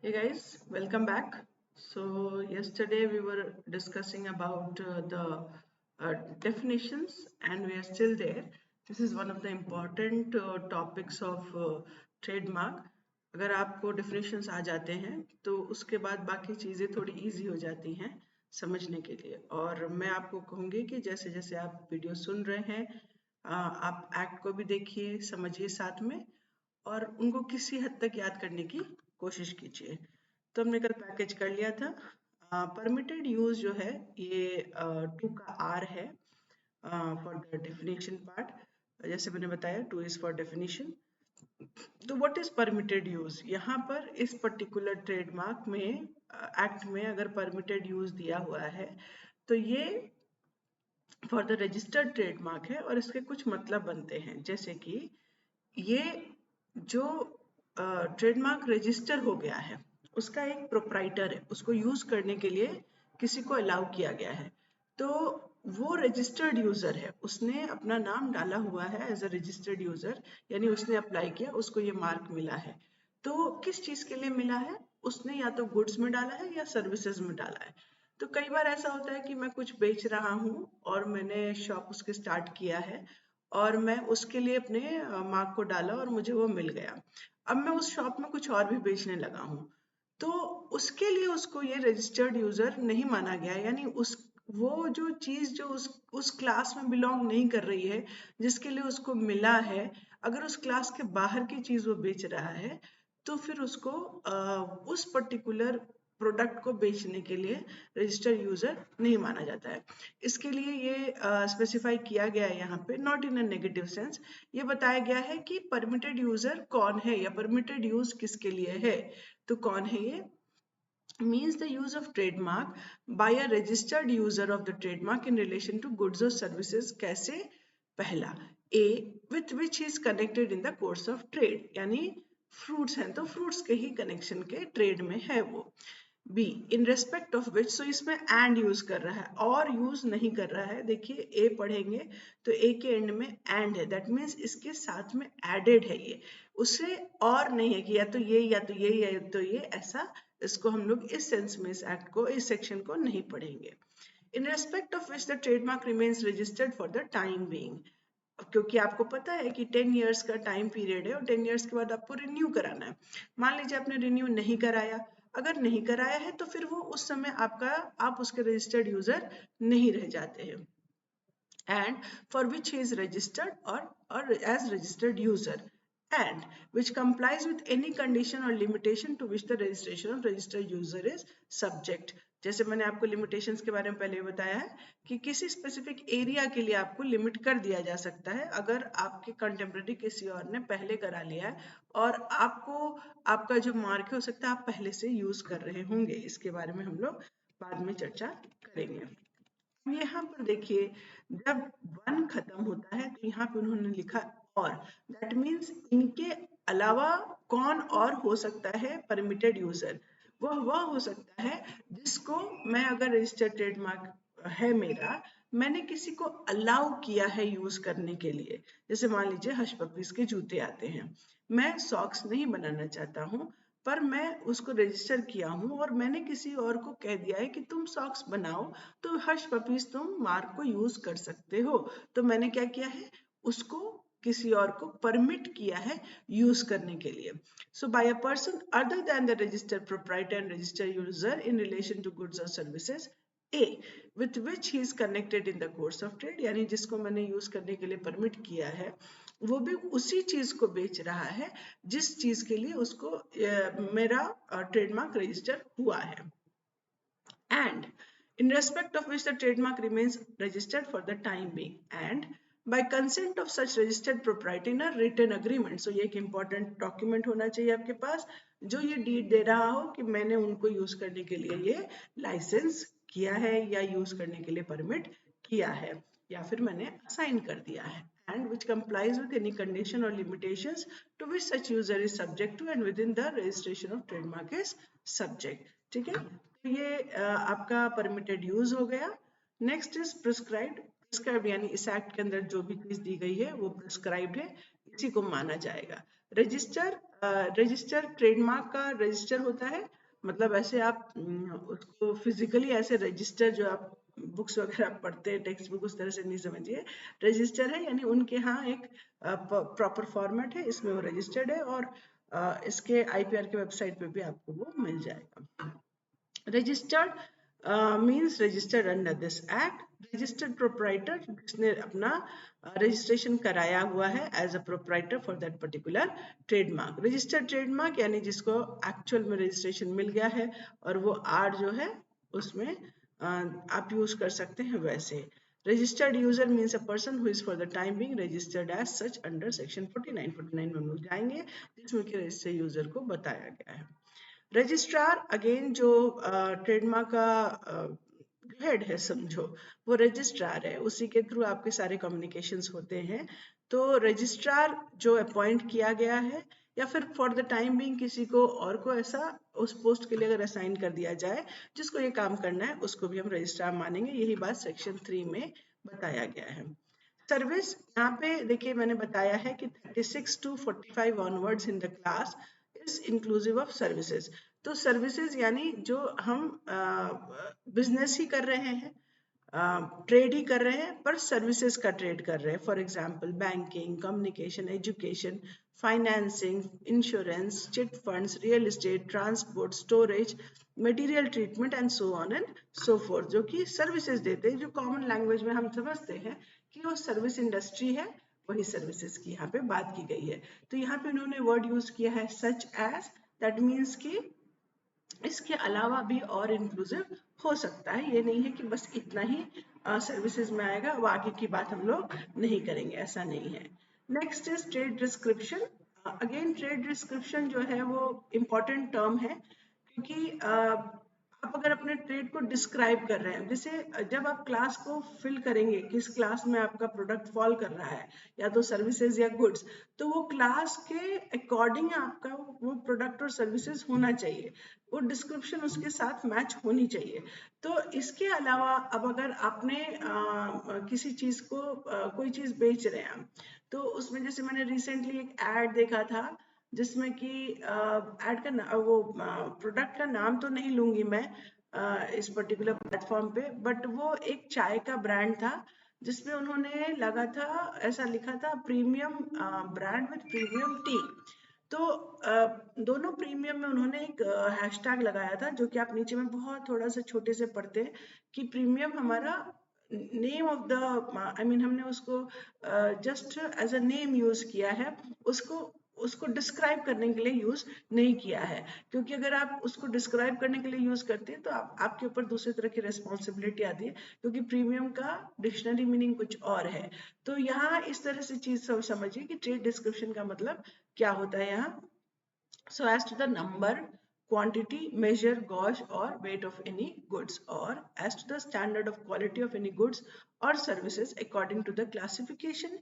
Hey guys, welcome back. So yesterday we were discussing about the definitions and we are still there. This is one of the important topics of trademark. अगर आपको definitions आ जाते हैं तो उसके बाद बाकी चीज़ें थोड़ी easy हो जाती हैं समझने के लिए। और मैं आपको कहूँगी कि जैसे जैसे आप वीडियो सुन रहे हैं आप एक्ट को भी देखिए, समझिए साथ में और उनको किसी हद तक याद करने की कोशिश कीजिए। तो हमने कल पैकेज कर लिया था। परमिटेड यूज जो है ये 2 का आर है फॉर द डेफिनेशन पार्ट। जैसे मैंने बताया 2 इज फॉर डेफिनेशन। तो व्हाट इज परमिटेड यूज? यहाँ पर इस पर्टिकुलर ट्रेडमार्क में एक्ट में अगर परमिटेड यूज दिया हुआ है तो ये फॉर द रजिस्टर्ड ट्रेडमार्क है और इसके कुछ मतलब बनते हैं। जैसे कि ये जो ट्रेडमार्क रजिस्टर हो गया है उसका एक प्रोप्राइटर है, उसको यूज करने के लिए किसी को अलाउ किया गया है। तो वो रजिस्टर्ड यूजर है, उसने अपना नाम डाला हुआ है एज अ रजिस्टर्ड यूजर, यानी उसने अप्लाई किया, उसको ये मार्क मिला है। तो किस चीज के लिए मिला है? उसने या तो गुड्स में डाला है या सर्विसेज में डाला है। तो कई बार ऐसा होता है कि मैं कुछ बेच रहा हूँ और मैंने शॉप उसके स्टार्ट किया है और मैं उसके लिए अपने मार्क को डाला और मुझे वो मिल गया। अब मैं उस शॉप में कुछ और भी बेचने लगा हूँ, तो उसके लिए उसको ये रजिस्टर्ड यूजर नहीं माना गया, यानी उस वो जो चीज जो उस क्लास में बिलोंग नहीं कर रही है जिसके लिए उसको मिला है, अगर उस क्लास के बाहर की चीज वो बेच रहा है तो फिर उसको उस पर्टिकुलर प्रोडक्ट को बेचने के लिए रजिस्टर्ड यूजर नहीं माना जाता है। इसके लिए ये स्पेसिफाई किया गया है यहाँ पे, not in a negative sense. ये बताया गया है कि परमिटेड यूजर कौन है या परमिटेड यूज किसके लिए है। तो कौन है ये? means the use of trademark by a registered user of the trademark in relation to goods or services। कैसे? पहला, A with which is connected in the course of trade, यानी फ्रूट्स हैं तो फ्रूट्स के ही कनेक्शन के trade में है वो। Be in respect of which, so इसमें एंड यूज कर रहा है और यूज नहीं कर रहा है। देखिए ए पढ़ेंगे तो ए के एंड में एंड है, दैट मीन्स इसके साथ में एडेड है ये, उससे और नहीं है कि या तो ये या तो ये या तो ये, ऐसा इसको हम लोग इस सेंस में इस एक्ट को, इस सेक्शन को नहीं पढ़ेंगे। इन respect of which the trademark remains registered for the time being, क्योंकि आपको पता है कि 10 इयर्स का टाइम पीरियड है और 10 इयर्स के बाद आपको रिन्यू कराना है। मान लीजिए आपने रिन्यू नहीं कराया, अगर नहीं कराया है तो फिर वो उस समय आपका, आप उसके रजिस्टर्ड यूजर नहीं रह जाते हैं। and for which he is registered or as registered user, and which complies with any condition or limitation to which the registration of registered user is subject। जैसे मैंने आपको लिमिटेशंस के बारे में पहले बताया है कि किसी स्पेसिफिक एरिया के लिए आपको लिमिट कर दिया जा सकता है अगर आपके कंटेम्प्रेरी किसी और ने पहले करा लिया है और आपको, आपका जो मार्क है हो सकता है आप पहले से यूज कर रहे होंगे। इसके बारे में हम लोग बाद में चर्चा करेंगे। यहाँ पर देखिए, जब वन खत्म होता है तो यहाँ पे उन्होंने लिखा और, दैट मीन्स इनके अलावा कौन और हो सकता है परमिटेड यूजर? वह हो सकता है जिसको मैं, अगर रजिस्टर्ड ट्रेडमार्क है मेरा, मैंने किसी को अलाउ किया है यूज करने के लिए। जैसे मान लीजिए हश पपीज के जूते आते हैं, मैं सॉक्स नहीं बनाना चाहता हूँ पर मैं उसको रजिस्टर किया हूँ और मैंने किसी और को कह दिया है कि तुम सॉक्स बनाओ तो हर्ष पपीज तुम मार्क को यूज कर सकते हो। तो मैंने क्या किया है, उसको किसी और को परमिट किया है यूज करने के लिए। So by a person other than the registered proprietor and registered user in relation to goods और services, a with which he is connected in the course of trade, यानी जिसको मैंने यूज करने के लिए परमिट किया है वो भी उसी चीज को बेच रहा है जिस चीज के लिए उसको मेरा ट्रेडमार्क रजिस्टर हुआ है। And in respect of which the trademark remains registered for the time being, and by consent of such registered proprietor in a written agreement। So ये एक important document होना चाहिए आपके पास जो ये deed दे रहा हो कि मैंने उनको यूज करने के लिए ये लाइसेंस किया है या यूज करने के लिए परमिट किया है या फिर मैंने असाइन कर दिया है, and which complies with any condition or limitations to which such user is subject to and within the registration of trademark is subject। ठीक है, तो ये आपका परमिटेड यूज हो गया। Next is prescribed. प्रिस्क्राइब्ड यानी इस एक्ट के अंदर जो भी चीज दी गई है वो प्रिस्क्राइब्ड है, इसी को माना जाएगा। रजिस्टर ट्रेडमार्क का रजिस्टर होता है, मतलब ऐसे आप उसको फिजिकली ऐसे रजिस्टर, जो आप बुक्स वगैरह पढ़ते हैं टेक्स्ट बुक, उस तरह से नहीं समझिए। रजिस्टर है यानी उनके यहाँ एक प्रॉपर फॉर्मेट है, इसमें वो रजिस्टर्ड है, और इसके IPR के वेबसाइट पे भी आपको वो मिल जाएगा। Registered means registered under this act. Registered proprietor, जिसने अपना रजिस्ट्रेशन कराया हुआ है as a proprietor for that particular trademark. Registered trademark यानी जिसको एक्चुअल में रजिस्ट्रेशन मिल गया है और वो आर जो है उसमें आप यूज कर सकते हैं वैसे। Registered user means a person who is for the time being registered as such under section 49 में हम लोग जाएंगे, जिसमें कि रजिस्टर्ड यूजर को बताया गया है। रजिस्ट्रार अगेन जो ट्रेडमार्क का हेड है समझो, वो रजिस्ट्रार है, उसी के थ्रू आपके सारे कम्युनिकेशंस होते हैं। तो रजिस्ट्रार जो अपॉइंट किया गया है या फिर फॉर द टाइम बिंग किसी को और को ऐसा उस पोस्ट के लिए अगर असाइन कर दिया जाए जिसको ये काम करना है, उसको भी हम रजिस्ट्रार मानेंगे। यही बात सेक्शन 3 में बताया गया है। सर्विस, यहाँ पे देखिए मैंने बताया है कि 36 to 45 onwards in the class is inclusive of services. तो सर्विसेज यानी जो हम बिजनेस ही कर रहे हैं, ट्रेड ही कर रहे हैं, पर सर्विसेज का ट्रेड कर रहे हैं। For example banking, communication, education, financing, insurance, chit funds, real estate, transport, storage, material treatment and so on and so fourth, जो कि सर्विसेज देते हैं, जो कॉमन लैंग्वेज में हम समझते हैं कि वो सर्विस इंडस्ट्री है, वही सर्विसेज की यहाँ पे बात की गई है। तो यहाँ पे उन्होंने वर्ड यूज किया है सच एज, दैट मीन्स कि इसके अलावा भी और इंक्लूसिव हो सकता है, ये नहीं है कि बस इतना ही सर्विसेज में आएगा, वो आगे की बात हम लोग नहीं करेंगे, ऐसा नहीं है। Next is trade description. Again trade description जो है वो इम्पोर्टेंट टर्म है, क्योंकि आप अगर अपने ट्रेड को डिस्क्राइब कर रहे हैं, जैसे जब आप क्लास को फिल करेंगे, किस क्लास में आपका प्रोडक्ट फॉल कर रहा है, या तो सर्विसेज या गुड्स, तो वो क्लास के अकॉर्डिंग आपका वो प्रोडक्ट और सर्विसेज होना चाहिए, वो डिस्क्रिप्शन उसके साथ मैच होनी चाहिए। तो इसके अलावा अब अगर आपने किसी चीज को कोई चीज बेच रहे हैं, तो उसमें जैसे मैंने रिसेंटली एक एड देखा था, जिसमें कि एड का वो प्रोडक्ट का नाम तो नहीं लूंगी मैं इस पर्टिकुलर प्लेटफॉर्म पे, बट वो एक चाय का ब्रांड था, जिसमें उन्होंने लगा था, ऐसा लिखा था, premium brand with premium T. तो दोनों प्रीमियम में उन्होंने एक हैशटैग लगाया था, जो कि आप नीचे में बहुत थोड़ा सा छोटे से पढ़ते हैं कि प्रीमियम हमारा name of the, I mean हमने उसको just as a name use किया है, उसको उसको डिस्क्राइब करने के लिए यूज नहीं किया है, क्योंकि अगर आप उसको डिस्क्राइब करने के लिए यूज करते हैं तो आपके ऊपर दूसरी तरह की रिस्पॉन्सिबिलिटी आती है, क्योंकि प्रीमियम का डिक्शनरी मीनिंग कुछ और है। तो यहाँ इस तरह से चीज समझिए कि ट्रेड डिस्क्रिप्शन का मतलब क्या होता है यहाँ। So as to the number, quantity, measure, gauge or weight of any goods, or as to the standard of quality of any goods or services according to the classification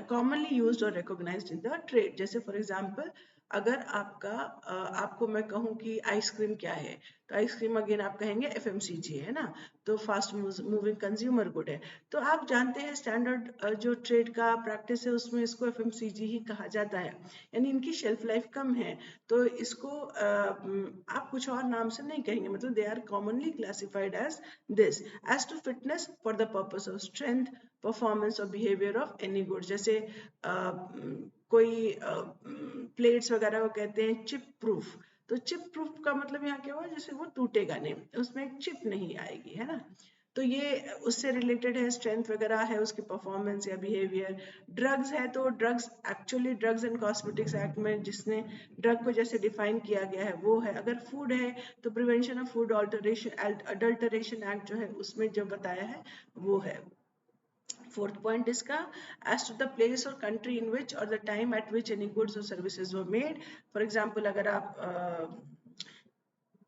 commonly used or recognized in the trade. जैसे for example, अगर आपको मैं कहूँ कि ice cream क्या है, तो ice cream again आप कहेंगे FMCG है ना, तो फास्ट मूविंग कंज्यूमर गुड है। तो आप जानते हैं स्टैंडर्ड जो ट्रेड का प्रैक्टिस है उसमें इसको FMCG ही कहा जाता है, यानी इनकी शेल्फ लाइफ कम है, तो इसको आप कुछ और नाम से नहीं कहेंगे, मतलब they are commonly classified as this. As to fitness, for the purpose of strength, performance और बिहेवियर ऑफ एनी गुड, जैसे कोई प्लेट्स वगैरह को कहते हैं चिप प्रूफ, तो चिप प्रूफ का मतलब यहाँ क्या हुआ, जैसे वो टूटेगा नहीं, उसमें एक चिप नहीं आएगी, है ना। तो ये उससे रिलेटेड है, स्ट्रेंथ वगैरह है उसकी परफॉर्मेंस या बिहेवियर। ड्रग्स है तो drugs actually drugs and cosmetics act में जिसने ड्रग को जैसे डिफाइन किया गया है वो है। अगर फूड है तो prevention of food adulteration act जो है उसमें जो बताया है वो है। फोर्थ पॉइंट इसका, एज टू द प्लेस और कंट्री इन विच और the time at which any goods और services were made. For example अगर आप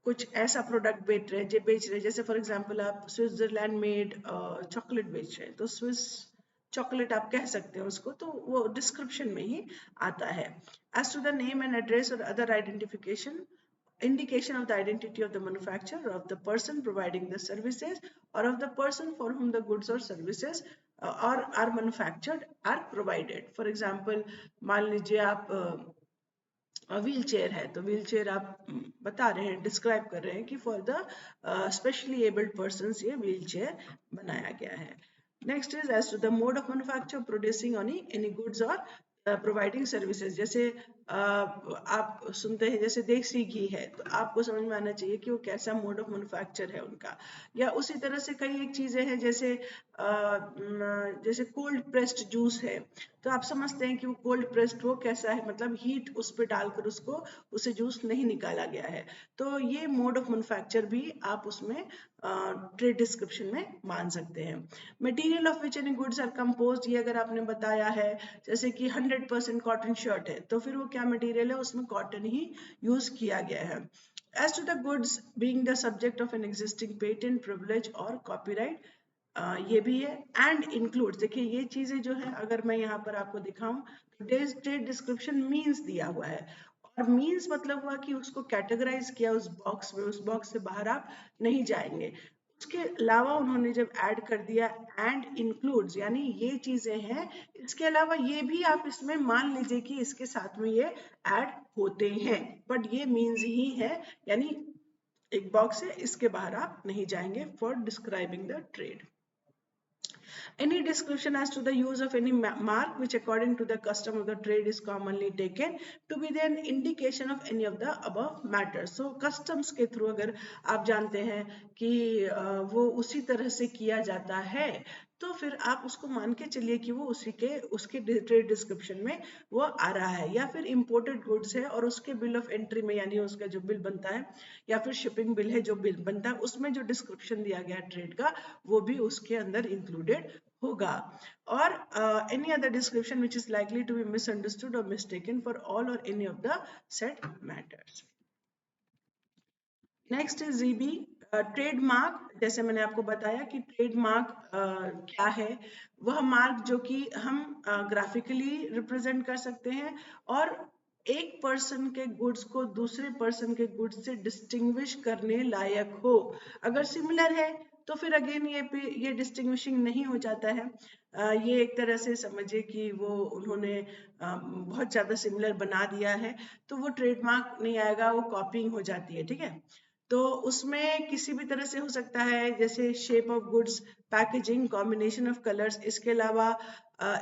कुछ ऐसा प्रोडक्ट बेच रहे जैसे फॉर एग्जांपल आप स्विट्जरलैंड मेड चॉकलेट बेच रहे हैं, तो स्विस चॉकलेट आप कह सकते हैं उसको, तो वो डिस्क्रिप्शन में ही आता है। As to the name and address और other identification, indication of the identity of the manufacturer, of the person providing the services, or of the person for whom the goods or services are manufactured are provided. For example, मान लीजिए आप wheel chair है तो wheel chair आप बता रहे हैं, describe कर रहे हैं कि for the specially abled person ये व्हील चेयर बनाया गया है। Next is as to the mode of manufacture producing any goods और प्रोवाइडिंग सर्विसेज। जैसे आप सुनते हैं जैसे देसी घी है तो आपको समझ में आना चाहिए कि वो कैसा मोड ऑफ मैन्युफैक्चर है उनका। या उसी तरह से कई एक चीजें हैं जैसे जैसे कोल्ड प्रेस्ड जूस है तो आप समझते हैं कि वो कोल्ड प्रेस्ड वो कैसा है, मतलब हीट उस पर डालकर उसको उसे जूस नहीं निकाला गया है। तो ये मोड ऑफ मैन्युफैक्चर भी आप उसमें ट्रेड डिस्क्रिप्शन में मान सकते हैं। Material of which any goods are composed, ये अगर आपने बताया है जैसे कि 100% कॉटन शर्ट है तो फिर वो क्या मटेरियल है, उसमें कॉटन ही यूज किया गया है। As to the goods being the subject of an existing patent, privilege और copyright, ये भी है। एंड इंक्लूड, देखिए ये चीजें जो है अगर मैं यहाँ पर आपको दिखाऊं तो ट्रेड डिस्क्रिप्शन मीन्स दिया हुआ है और मीन्स मतलब हुआ कि उसको कैटेगराइज किया उस बॉक्स में, उस बॉक्स से बाहर आप नहीं जाएंगे। उसके अलावा उन्होंने जब ऐड कर दिया एंड इंक्लूड्स यानी ये चीजें हैं, इसके अलावा ये भी आप इसमें मान लीजिए कि इसके साथ में ये ऐड होते हैं, बट ये मीन्स ही है यानी एक बॉक्स है, इसके बाहर आप नहीं जाएंगे for describing the trade. Any description as to the use of any mark which according to the custom of the trade is commonly taken to be an indication of any of the above matters. So customs के through अगर आप जानते हैं कि वो उसी तरह से किया जाता है तो फिर आप उसको मान के चलिए कि वो उसके ट्रेड डिस्क्रिप्शन में वो आ रहा है। या फिर इंपोर्टेड गुड्स है और उसके बिल ऑफ एंट्री में यानी उसका जो बिल बनता है या फिर शिपिंग बिल है जो बिल बनता है उसमें जो डिस्क्रिप्शन दिया गया ट्रेड का वो भी उसके अंदर इंक्लूडेड होगा। और any other description which is likely to be misunderstood or mistaken for all or any of the said matters. Next is GB trademark. जैसे मैंने आपको बताया कि ट्रेडमार्क क्या है, वह मार्क जो कि हम ग्राफिकली रिप्रेजेंट कर सकते हैं और एक पर्सन के गुड्स को दूसरे पर्सन के गुड्स से डिस्टिंग्विश करने लायक हो। अगर सिमिलर है तो फिर अगेन ये डिस्टिंग्विशिंग नहीं हो जाता है। ये एक तरह से समझिए कि वो उन्होंने बहुत ज्यादा सिमिलर बना दिया है तो वो ट्रेडमार्क नहीं आएगा, वो कॉपिंग हो जाती है। ठीक है, तो उसमें किसी भी तरह से हो सकता है जैसे shape of goods, packaging, combination of colours. इसके अलावा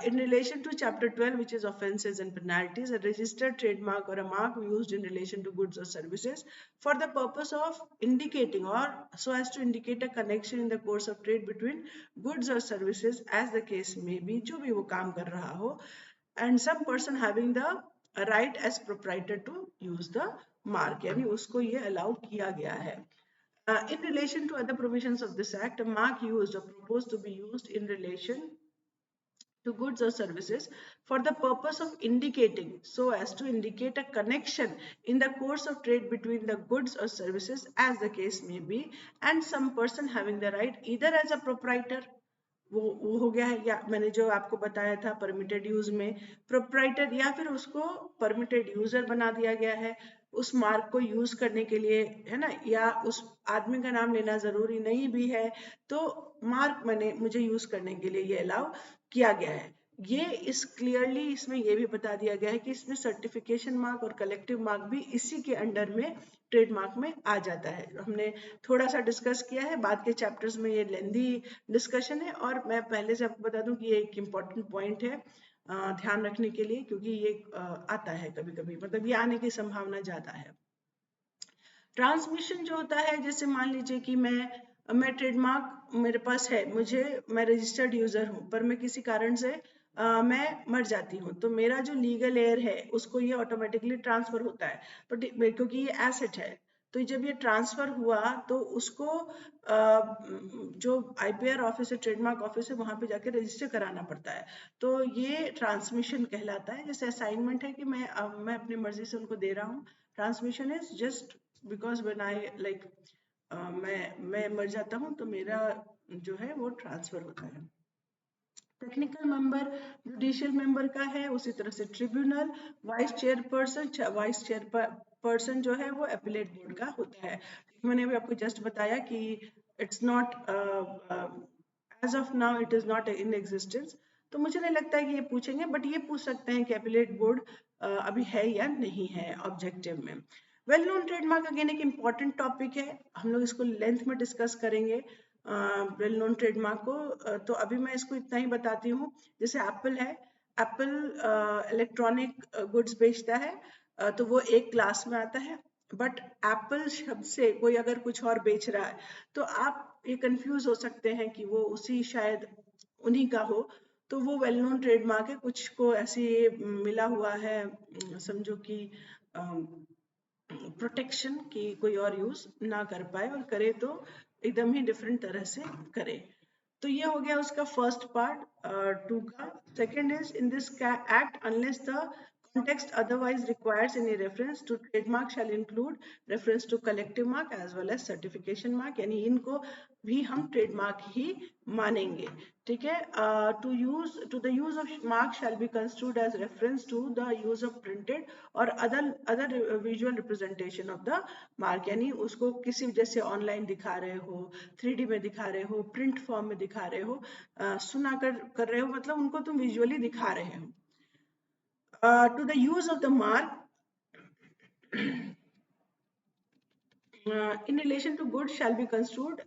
in relation to chapter 12 which is offenses and penalties, a registered trademark or a mark used in relation to goods or services for the purpose of indicating or so as to indicate a connection in the course of trade between goods or services as the case may be, जो भी वो काम कर रहा हो, and some person having the right as proprietor to use the mark, यानी उसको ये अलाउ किया गया है। In relation to other provisions of this act, a mark used or proposed to be used in relation to goods or services for the purpose of indicating so as to indicate a connection in the course of trade between the goods or services as the case may be, and some person having the right either as a proprietor, वो हो गया है, या मैंने जो आपको बताया था परमिटेड यूज में प्रोप्राइटर, या फिर उसको परमिटेड यूजर बना दिया गया है उस मार्क को यूज करने के लिए, है ना, या उस आदमी का नाम लेना जरूरी नहीं भी है तो मार्क मुझे यूज करने के लिए ये अलाउ किया गया है। ये इस क्लियरली इसमें ये भी बता दिया गया है कि इसमें सर्टिफिकेशन मार्क और कलेक्टिव मार्क भी इसी के अंडर में ट्रेडमार्क में आ जाता है। हमने थोड़ा सा डिस्कस किया है, बाद के चैप्टर्स में ये लेंदी डिस्कशन है और मैं पहले से आपको बता दूं कि ये एक इम्पॉर्टेंट पॉइंट है ध्यान रखने के लिए, क्योंकि ये आता है कभी कभी, मतलब ये आने की संभावना ज्यादा है। ट्रांसमिशन जो होता है, जैसे मान लीजिए कि मैं ट्रेडमार्क मेरे पास है, मैं रजिस्टर्ड यूजर हूँ पर मैं किसी कारण से मैं मर जाती हूँ तो मेरा जो लीगल एयर है उसको ये ऑटोमेटिकली ट्रांसफर होता है, बट क्योंकि ये एसेट है तो जब ये ट्रांसफर हुआ तो उसको जो आईपीआर ऑफिस है, ट्रेडमार्क ऑफिस है, वहां पे जाके रजिस्टर कराना पड़ता है। तो ये ट्रांसमिशन कहलाता है। जैसे असाइनमेंट है कि मैं अपनी मर्जी से उनको दे रहा हूँ, transmission is just because when I like मैं मर जाता हूँ तो मेरा जो है वो ट्रांसफर होता है। टेक्निकल मेंबर जुडिशियल मेंबर का है, उसी तरह से ट्रिब्यूनल, वाइस चेयरपर्सन जो है वो अपीलेट बोर्ड का होता है। मैंने अभी आपको जस्ट बताया कि it's not as of now it is not in existence, तो मुझे नहीं लगता है कि ये पूछेंगे, बट ये पूछ सकते हैं कि अपीलेट बोर्ड अभी है या नहीं है ऑब्जेक्टिव में। वेल नोन ट्रेडमार्क अगेन एक इम्पॉर्टेंट टॉपिक है, हम लोग इसको लेंथ में डिस्कस करेंगे वेल नोन ट्रेडमार्क को। तो अभी मैं इसको इतना ही बताती हूँ। जैसे एप्पल है, एप्पल इलेक्ट्रॉनिक गुड्स बेचता है, तो वो एक क्लास में आता है। बट एप्पल शब्द से कोई अगर कुछ और बेच रहा है तो आप ये कंफ्यूज हो सकते हैं कि वो उसी शायद उन्हीं का हो, तो वो वेल नोन ट्रेडमार्क है। कुछ को ऐसे मिला हुआ है, समझो कि प्रोटेक्शन की कोई और यूज ना कर पाए, और करे तो एकदम ही डिफरेंट तरह से करे। तो ये हो गया उसका फर्स्ट पार्ट टू का। Second is in this act unless the context otherwise requires any reference to trademark shall include reference to collective mark as well as certification mark, यानी इनको भी हम ट्रेडमार्क ही मानेंगे। ठीक है, to the use of mark shall be construed as reference to the use of printed और other visual representation of the mark, यानी उसको किसी जैसे ऑनलाइन दिखा रहे हो, 3D में दिखा रहे हो, प्रिंट फॉर्म में दिखा रहे हो, सुना कर रहे हो, मतलब उनको तुम विजुअली दिखा रहे हो। To the use of the mark in relation to goods shall be construed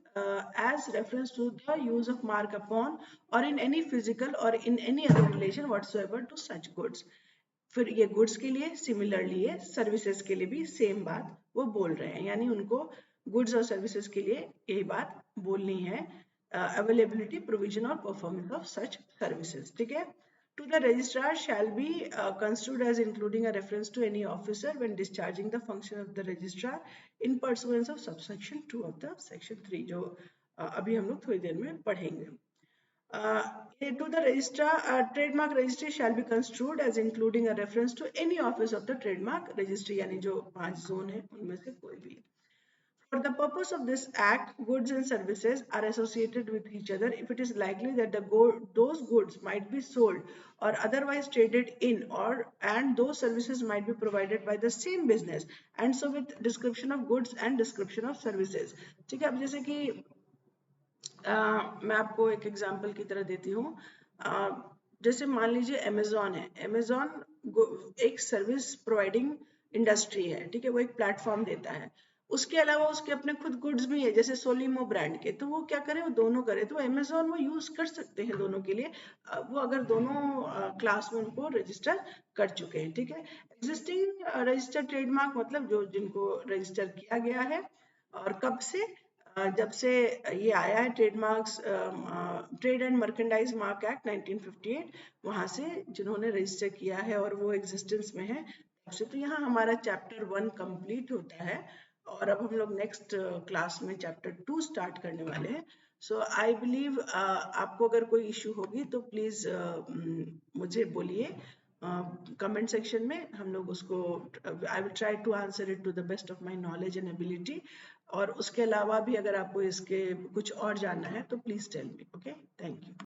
as reference to the use of mark upon or in any physical or in any other relation whatsoever to such goods। फिर ये goods के लिए similarly ये services के लिए भी same बात वो बोल रहे हैं, यानी उनको गुड्स और सर्विसेज के लिए यही बात बोलनी है, अवेलेबिलिटी, प्रोविजन और परफॉर्मेंस ऑफ सच सर्विसेज। ठीक है, to the registrar shall be construed as including a reference to any officer when discharging the function of the registrar in pursuance of subsection 2 of the section 3, जो अभी हम लोग थोड़ी देर में पढ़ेंगे। To the registrar, trademark registry shall be construed as including a reference to any office of the trademark registry, यानी जो 5 zone है उनमें से कोई भी। For the purpose of this act, goods and services are associated with each other if it is likely that those goods might be sold or otherwise traded in, and those services might be provided by the same business, and so with description of goods and description of services। ठीक है, अब जैसे कि मैं आपको एक example की तरह देती हूँ। जैसे मान लीजिए अमेजोन है, अमेजोन एक सर्विस प्रोवाइडिंग इंडस्ट्री है, ठीक है, वो एक प्लेटफॉर्म देता है। उसके अलावा उसके अपने खुद गुड्स भी है, जैसे सोलिमो ब्रांड के, तो वो क्या करे, वो दोनों करे, तो अमेजोन वो यूज कर सकते हैं दोनों के लिए, वो अगर दोनों क्लास में उनको रजिस्टर कर चुके हैं। ठीक है, एग्जिस्टिंग रजिस्टर्ड ट्रेडमार्क मतलब जो जिनको रजिस्टर किया गया है, और कब से, जब से ये आया है trademarks, trade and merchandise mark act 1958, वहां से जिन्होंने रजिस्टर किया है और वो एग्जिस्टेंस में है तब से। तो यहाँ हमारा चैप्टर 1 कंप्लीट होता है, और अब हम लोग नेक्स्ट क्लास में चैप्टर 2 स्टार्ट करने वाले हैं। सो आई बिलीव आपको अगर कोई इशू होगी तो प्लीज मुझे बोलिए कमेंट सेक्शन में, हम लोग उसको, I will try to answer it to the best of my knowledge and ability. और उसके अलावा भी अगर आपको इसके कुछ और जानना है तो please tell me. Okay, thank you.